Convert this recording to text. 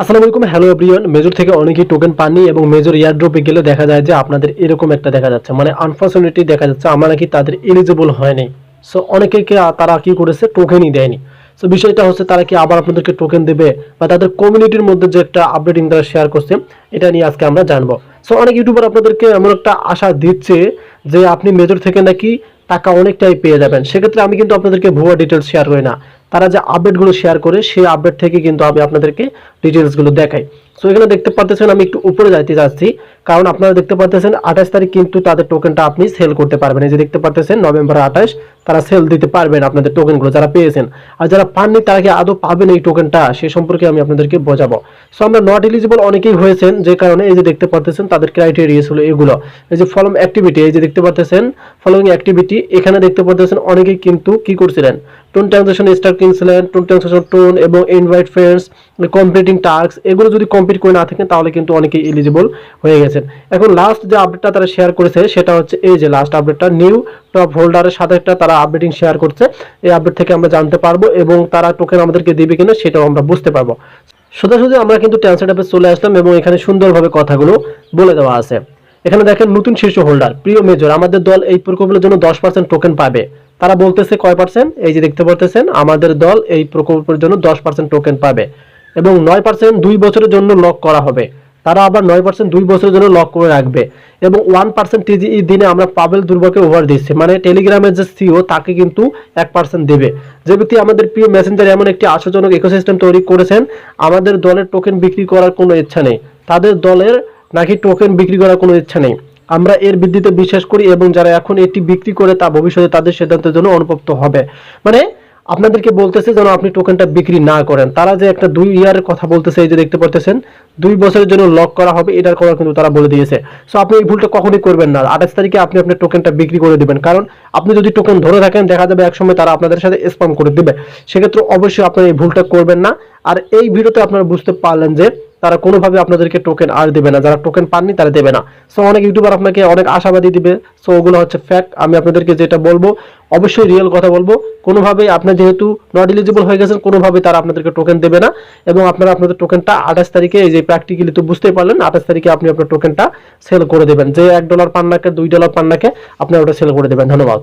আসসালামু আলাইকুম, hello everyone. Major থেকে অনেকেই টোকেন পাননি এবং মেজর এয়ারড্রপে গেলে দেখা যায় যে আপনাদের এরকম একটা দেখা যাচ্ছে, মানে আনফরচুনেটলি দেখা যাচ্ছে আমরা নাকি তাদের এলিজিবল হয়নি। সো অনেকে তারা কি করেছে, টোকেনই দেয়নি। সো বিষয়টা হচ্ছে তারা কি আবার আপনাদেরকে টোকেন দেবে, বা তাদের কমিউনিটির মধ্যে যে একটা আপডেটিং তারা শেয়ার করছে, এটা নিয়ে আজকে আমরা জানবো। সো অনেক ইউটিউবার আপনাদেরকে এমন একটা আশা দিচ্ছে যে আপনি মেজর থেকে নাকি টাকা অনেকটাই পেয়ে যাবেন। সেক্ষেত্রে আমি কিন্তু আপনাদেরকে ভুয়া ডিটেলস শেয়ার করি না। তারা যে আপডেটগুলো শেয়ার করে সেই আপডেট থেকে কিন্তু আমি আপনাদেরকে ডিটেলসগুলো দেখাই। সো এখানে দেখতে পাচ্ছেন আমি একটু উপরে যাইতে যাচ্ছি, কারণ আপনারা দেখতে পাচ্ছেন 28 তারিখ কিন্তু তাদের টোকেনটা আপনি সেল করতে পারবেন। এই যে দেখতে পাচ্ছেন নভেম্বর 28 তারা সেল দিতে পারবেন আপনাদের টোকেনগুলো যারা পেয়েছেন। আর যারা পাননি তারা কি আদৌ পাবেন এই টোকেনটা, সে সম্পর্কে আমি আপনাদেরকে বোঝাবো। সো আমরা নট এলিজিবল অনেকেই হয়েছেন, যে কারণে এই যে দেখতে পাচ্ছেন তাদের ক্রাইটেরিয়া হলো এগুলো। এই যে ফলোইং অ্যাক্টিভিটি, এই যে দেখতে পাচ্ছেন ফলোইং অ্যাক্টিভিটি, এখানে দেখতে পাচ্ছেন অনেকেই কিন্তু কি করছিলেন, টোন ট্রানজাকশন স্টার কিনছিলেন, টোন ট্রানজাকশন টোন এবং ইনভাইট ফ্রেন্ডস, কমপ্লিটিং টাস্ক, এগুলো যদি কমপ্লিট করে না থাকেন তাহলে কিন্তু অনেকেই এলিজিবল হয়ে গেছেন। এখন লাস্ট যে আপডেটটা তারা শেয়ার করেছে সেটা হচ্ছে এই যে লাস্ট আপডেটটা, নিউ টপ হোল্ডারের সাথে একটা তারা আপডেটিং শেয়ার করছে। এই আপডেট থেকে আমরা জানতে পারবো এবং তারা টোকেন আমাদেরকে দিবে কিনা সেটাও আমরা বুঝতে পারবো। সোজাসুজি আমরা কিন্তু ট্রান্সলেট অ্যাপে চলে আসলাম এবং এখানে সুন্দরভাবে কথাগুলো বলে দেওয়া আছে। এখানে দেখেন নতুন শীর্ষ হোল্ডার প্রিয় মেজর, আমাদের দল এই প্রকল্পের জন্য 10% টোকেন পাবে। তারা বলতেছে কয় পার্সেন্ট, এই যে দেখতে পাচ্ছেন আমাদের দল এই প্রকল্পের জন্য 10% টোকেন পাবে এবং 9% 2 বছরের জন্য লক করা হবে। তারা আবার 9% 2 বছরের জন্য লক করে রাখবে এবং 1% টিজিই দিনে আমরা পাবেল দুর্বকে ওভার দিচ্ছি, মানে টেলিগ্রামের যে সিও তাকে কিন্তু 1% দেবে। যে ব্যক্তি আমাদের প্রিয় মেসেঞ্জার এমন একটি আশাজনক ইকোসিস্টেম তৈরি করেছেন, আমাদের দলের টোকেন বিক্রি করার কোনো ইচ্ছা নেই। তাদের দলের নাকি টোকেন বিক্রি করার কোনো ইচ্ছা নেই। আমরা এর ভিত্তিতে বিশ্বাস করি এবং যারা এখন এটি বিক্রি করে তা ভবিষ্যতে তাদের সিদ্ধান্তের জন্য অনুপযুক্ত হবে। মানে আপনাদেরকে বলতেছে যেন আপনি টোকেনটা বিক্রি না করেন। তারা যে একটা 2 ইয়ারের কথা বলতেছে, এই যে দেখতে পাচ্ছেন 2 বছরের জন্য লক করা হবে, এটার কথা কিন্তু তারা বলে দিয়েছে। সো আপনি এই ভুলটা কখনোই করবেন না। 28 তারিখে আপনি আপনার টোকেনটা বিক্রি করে দিবেন, কারণ আপনি যদি টোকেন ধরে থাকেন দেখা যাবে একসময় তারা আপনাদের সাথে স্প্যাম করে দিবে। সেক্ষেত্রে অবশ্যই আপনারা এই ভুলটা করবেন না। আর এই ভিডিওতে আপনারা বুঝতে পারলেন যে তারা কোনোভাবে আপনাদেরকে টোকেন আর দেবে না, যারা টোকেন পাননি তারা দেবে না। সো অনেক ইউটিউবার আপনাকে অনেক আশাবাদী দিবে, সো ওগুলো হচ্ছে ফ্যাক্ট। আমি আপনাদেরকে যেটা বলবো অবশ্যই রিয়েল কথা বলবো। কোনোভাবেই আপনি যেহেতু নট এলিজিবল হয়ে গেছেন, কোনোভাবেই তারা আপনাদেরকে টোকেন দেবে না এবং আপনারা আপনাদের টোকেনটা 28 তারিখে, এই যে প্র্যাকটিক্যালি তো বুঝতেই পারলেন, 28 তারিখে আপনি আপনার টোকেনটা সেল করে দেবেন। যে $1 পান নাকে $2 পান নাকে আপনি ওটা সেল করে দেবেন। ধন্যবাদ।